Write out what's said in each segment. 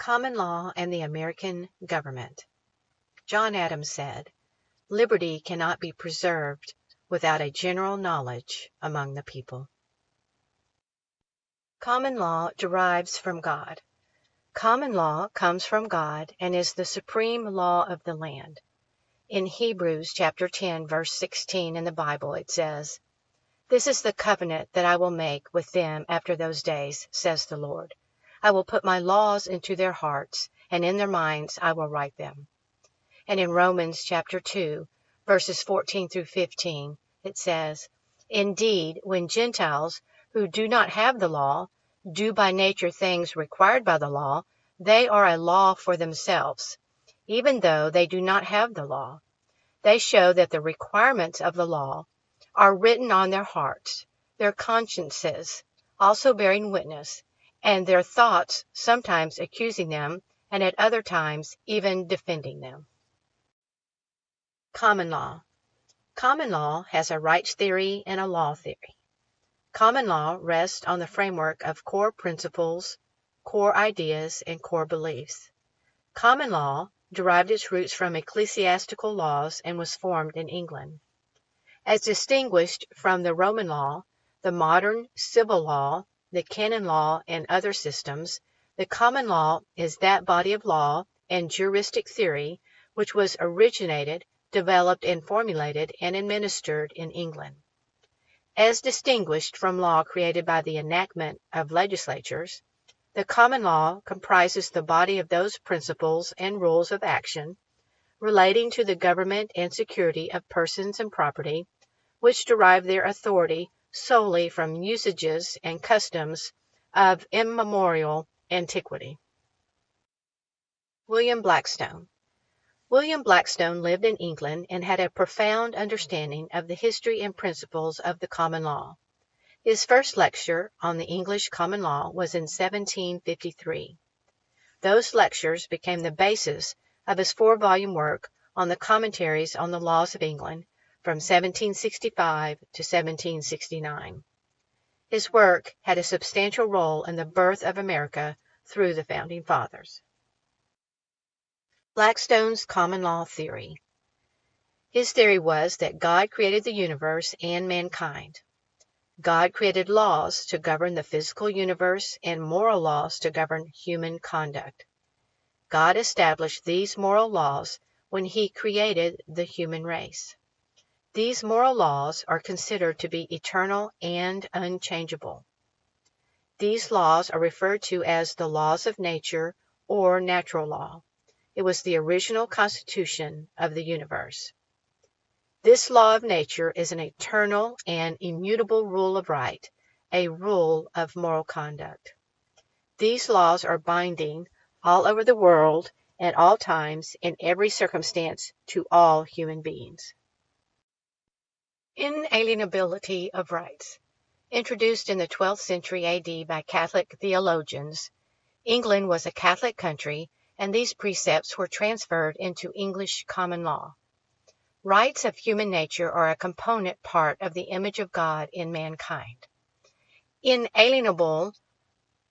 Common law and the American government. John Adams said, "Liberty cannot be preserved without a general knowledge among the people." Common law derives from God. Common law comes from God and is the supreme law of the land. In Hebrews chapter 10, verse 16 in the Bible, it says, "This is the covenant that I will make with them after those days, says the Lord. I will put my laws into their hearts, and in their minds I will write them." And in Romans chapter 2, verses 14 through 15, it says, "Indeed, when Gentiles who do not have the law do by nature things required by the law, they are a law for themselves, even though they do not have the law. They show that the requirements of the law are written on their hearts, their consciences also bearing witness, and their thoughts sometimes accusing them, and at other times even defending them." Common law. Common law has a rights theory and a law theory. Common law rests on the framework of core principles, core ideas, and core beliefs. Common law derived its roots from ecclesiastical laws and was formed in England. As distinguished from the Roman law, the modern civil law, the canon law, and other systems, the common law is that body of law and juristic theory which was originated, developed, and formulated and administered in England. As distinguished from law created by the enactment of legislatures, the common law comprises the body of those principles and rules of action relating to the government and security of persons and property, which derive their authority solely from usages and customs of immemorial antiquity. William Blackstone. William Blackstone lived in England and had a profound understanding of the history and principles of the common law. His first lecture on the English common law was in 1753. Those lectures became the basis of his 4-volume work on the commentaries on the laws of England from 1765 to 1769. His work had a substantial role in the birth of America through the Founding Fathers. Blackstone's common law theory. His theory was that God created the universe and mankind. God created laws to govern the physical universe and moral laws to govern human conduct. God established these moral laws when he created the human race. These moral laws are considered to be eternal and unchangeable. These laws are referred to as the laws of nature or natural law. It was the original constitution of the universe. This law of nature is an eternal and immutable rule of right, a rule of moral conduct. These laws are binding all over the world at all times in every circumstance to all human beings. Inalienability of rights. Introduced in the 12th century AD by Catholic theologians, England was a Catholic country, and these precepts were transferred into English common law. Rights of human nature are a component part of the image of God in mankind. Inalienable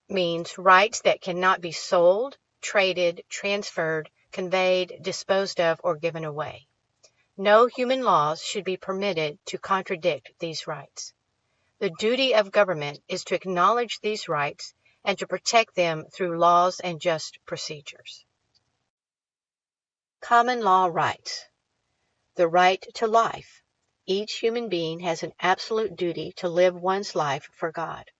means rights that cannot be sold, traded, transferred, conveyed, disposed of, or given away. No human laws should be permitted to contradict these rights. The duty of government is to acknowledge these rights and to protect them through laws and just procedures. Common law rights. The right to life. Each human being has an absolute duty to live one's life for God.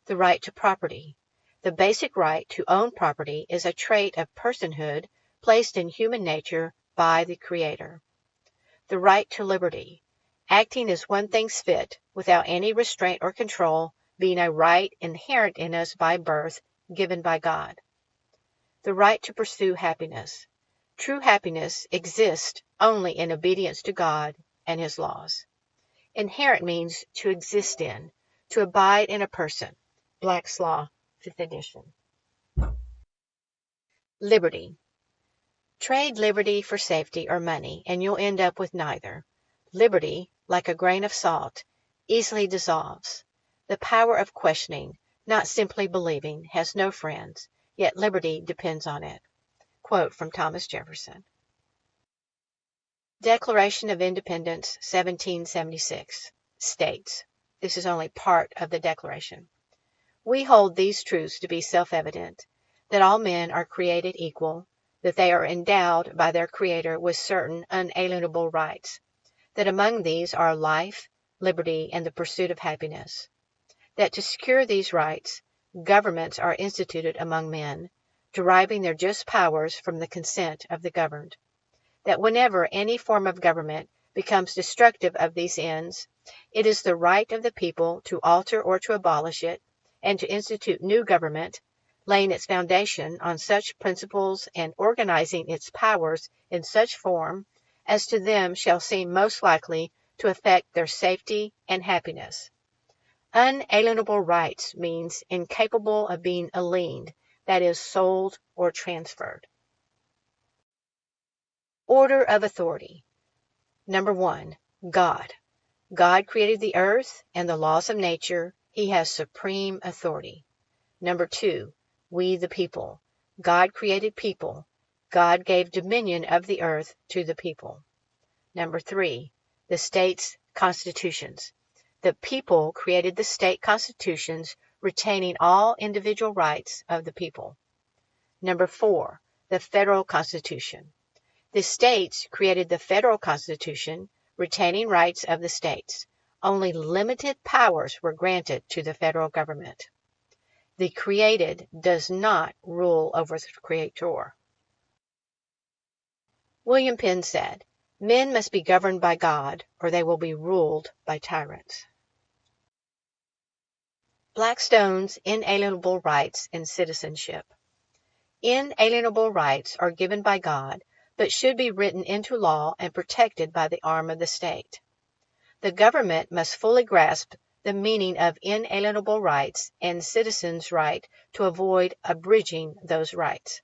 The right to property. The basic right to own property is a trait of personhood placed in human nature by the Creator. The right to liberty. Acting as one thinks fit, without any restraint or control, being a right inherent in us by birth, given by God. The right to pursue happiness. True happiness exists only in obedience to God and His laws. Inherent means to exist in, to abide in a person. Black's Law, 5th edition. Liberty. Trade liberty for safety or money, and you'll end up with neither. Liberty, like a grain of salt, easily dissolves. The power of questioning, not simply believing, has no friends, yet liberty depends on it. Quote from Thomas Jefferson. Declaration of Independence, 1776, states, this is only part of the Declaration, "We hold these truths to be self-evident, that all men are created equal, that they are endowed by their Creator with certain unalienable rights, that among these are life, liberty, and the pursuit of happiness, that to secure these rights, governments are instituted among men, deriving their just powers from the consent of the governed, that whenever any form of government becomes destructive of these ends, it is the right of the people to alter or to abolish it, and to institute new government, laying its foundation on such principles and organizing its powers in such form as to them shall seem most likely to affect their safety and happiness." Unalienable rights means incapable of being aliened, that is, sold or transferred. Order of authority. Number 1, God. God created the earth and the laws of nature. He has supreme authority. Number 2, we the people. God created people. God gave dominion of the earth to the people. Number 3, the states' constitutions. The people created the state constitutions, retaining all individual rights of the people. Number 4, the federal constitution. The states created the federal constitution, retaining rights of the states. Only limited powers were granted to the federal government. The created does not rule over the creator. William Penn said, "Men must be governed by God, or they will be ruled by tyrants." Blackstone's Inalienable Rights and Citizenship. Inalienable rights are given by God, but should be written into law and protected by the arm of the state. The government must fully grasp the meaning of inalienable rights and citizens' right to avoid abridging those rights.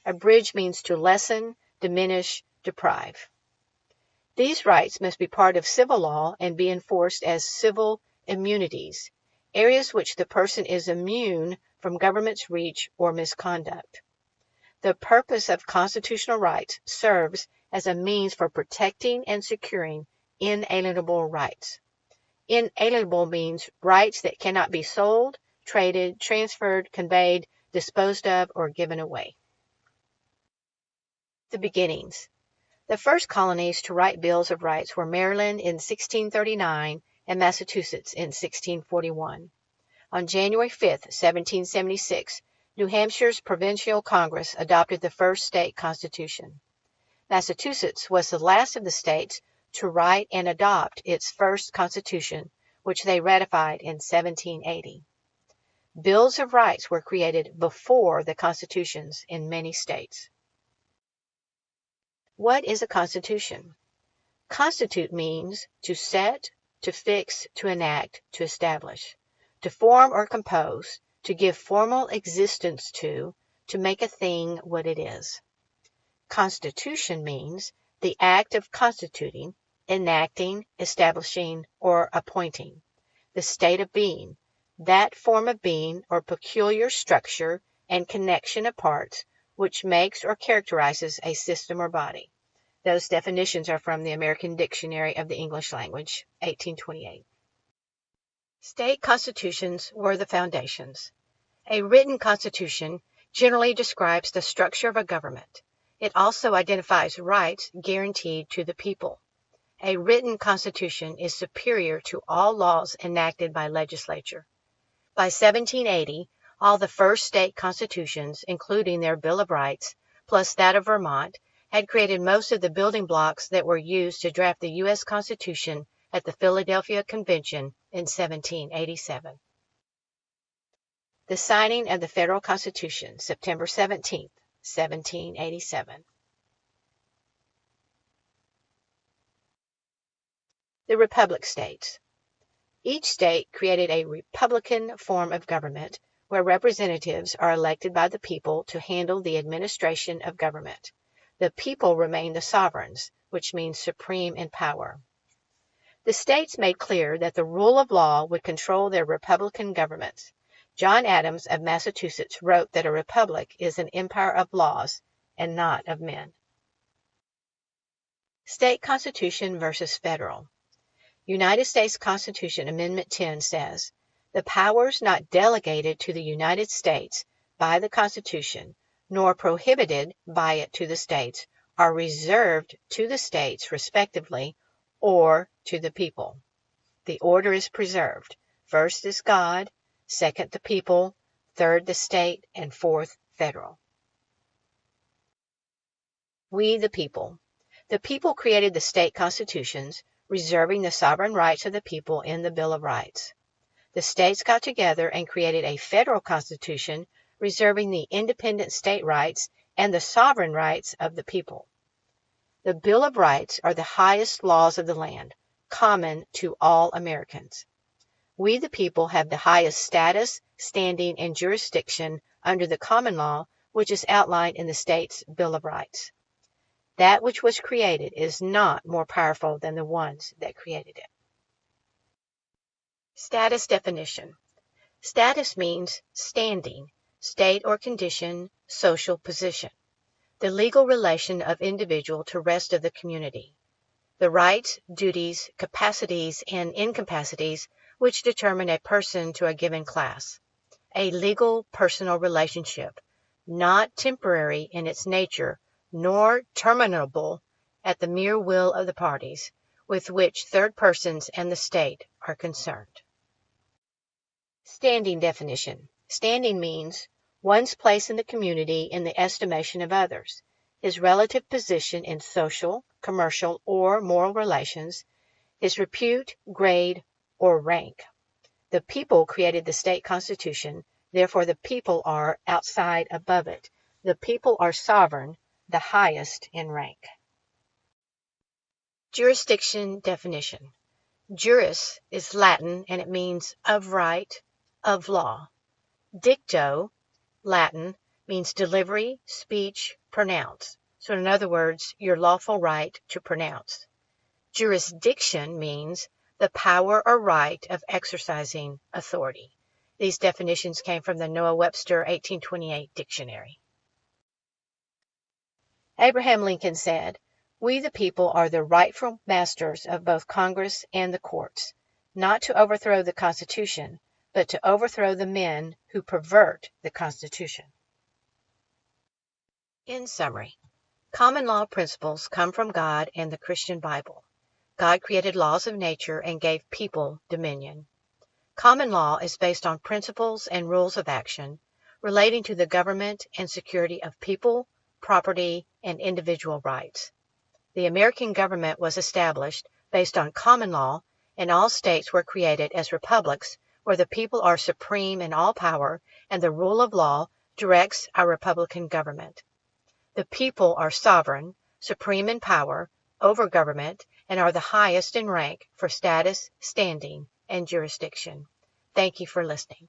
Abridge means to lessen, diminish, deprive. These rights must be part of civil law and be enforced as civil immunities, areas which the person is immune from government's reach or misconduct. The purpose of constitutional rights serves as a means for protecting and securing inalienable rights. Inalienable means rights that cannot be sold, traded, transferred, conveyed, disposed of, or given away. The beginnings. The first colonies to write bills of rights were Maryland in 1639 and Massachusetts in 1641. On January 5, 1776, New Hampshire's Provincial Congress adopted the first state constitution. Massachusetts was the last of the states to write and adopt its first constitution, which they ratified in 1780. Bills of rights were created before the constitutions in many states. What is a constitution? Constitute means to set, to fix, to enact, to establish, to form or compose, to give formal existence to make a thing what it is. Constitution means the act of constituting, enacting, establishing, or appointing, the state of being, that form of being or peculiar structure and connection of parts which makes or characterizes a system or body. Those definitions are from the American Dictionary of the English Language, 1828. State constitutions were the foundations. A written constitution generally describes the structure of a government. It also identifies rights guaranteed to the people. A written constitution is superior to all laws enacted by legislature. By 1780, all the first state constitutions, including their Bill of Rights, plus that of Vermont, had created most of the building blocks that were used to draft the U.S. Constitution at the Philadelphia Convention in 1787. The signing of the Federal Constitution, September 17, 1787. The Republic States. Each state created a republican form of government where representatives are elected by the people to handle the administration of government. The people remain the sovereigns, which means supreme in power. The states made clear that the rule of law would control their republican governments. John Adams of Massachusetts wrote that a republic is an empire of laws and not of men. State Constitution versus Federal. United States Constitution Amendment 10 says, "The powers not delegated to the United States by the Constitution, nor prohibited by it to the states, are reserved to the states respectively, or to the people." The order is preserved. First is God, second the people, third the state, and fourth federal. We the people. The people created the state constitutions, reserving the sovereign rights of the people in the Bill of Rights. The states got together and created a federal constitution, reserving the independent state rights and the sovereign rights of the people. The Bill of Rights are the highest laws of the land, common to all Americans. We the people have the highest status, standing, and jurisdiction under the common law, which is outlined in the state's Bill of Rights. That which was created is not more powerful than the ones that created it. Status definition. Status means standing, state or condition, social position. The legal relation of individual to rest of the community. The rights, duties, capacities, and incapacities which determine a person to a given class. A legal personal relationship, not temporary in its nature, nor terminable at the mere will of the parties, with which third persons and the state are concerned. Standing definition. Standing means one's place in the community in the estimation of others, his relative position in social, commercial, or moral relations, his repute, grade, or rank. The people created the state constitution, therefore the people are outside above it. The people are sovereign, the highest in rank. Jurisdiction definition. Juris is Latin and it means of right, of law. Dicto, Latin, means delivery, speech, pronounce. So in other words, your lawful right to pronounce. Jurisdiction means the power or right of exercising authority. These definitions came from the Noah Webster 1828 dictionary. Abraham Lincoln said, "We the people are the rightful masters of both Congress and the courts, not to overthrow the Constitution, but to overthrow the men who pervert the Constitution." In summary, common law principles come from God and the Christian Bible. God created laws of nature and gave people dominion. Common law is based on principles and rules of action relating to the government and security of people, property, and individual rights. The American government was established based on common law, and all states were created as republics where the people are supreme in all power and the rule of law directs our republican government. The people are sovereign, supreme in power, over government, and are the highest in rank for status, standing, and jurisdiction. Thank you for listening.